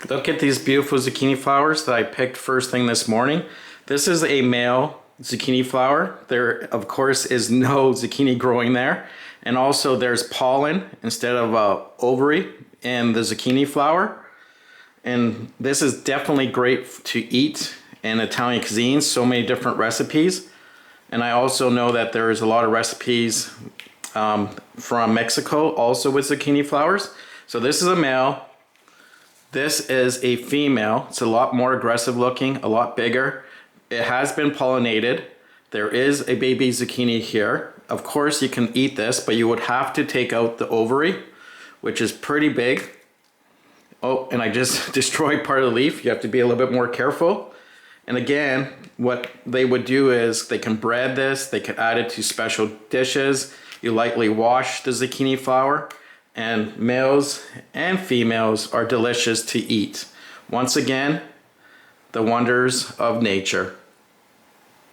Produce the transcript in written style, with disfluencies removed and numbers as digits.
Look at these beautiful zucchini flowers that I picked first thing this morning. This is a male zucchini flower. There, of course, is no zucchini growing there. And also there's pollen instead of ovary in the zucchini flower. And this is definitely great to eat in Italian cuisine, so many different recipes. And I also know that there is a lot of recipes from Mexico also with zucchini flowers. So this is a male. This is a female. It's a lot more aggressive looking, a lot bigger. It has been pollinated. There is a baby zucchini here. Of course you can eat this, but you would have to take out the ovary, which is pretty big. Oh, and I just destroyed part of the leaf. You have to be a little bit more careful. And again, what they would do is they can bread this, they could add it to special dishes. You lightly wash the zucchini flower, and males and females are delicious to eat. Once again, the wonders of nature.